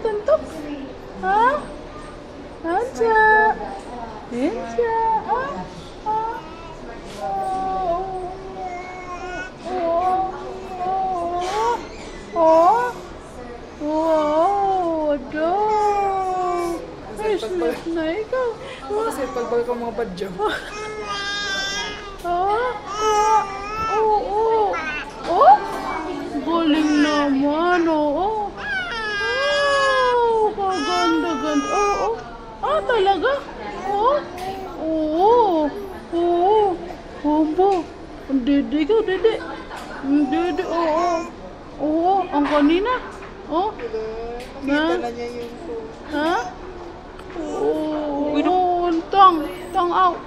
tuntok? Ha? Hansa? Hansa? Wow! Adoy! Ay, sleep na ikaw. Kasi pagbag ka mga badyo. Galing naman, oo. Kaganda-ganda. Talaga? Humbo. Ang dede ka, dede. Ang dede, ang kanina. Nakita na niya yung phone. Ha? Tang out.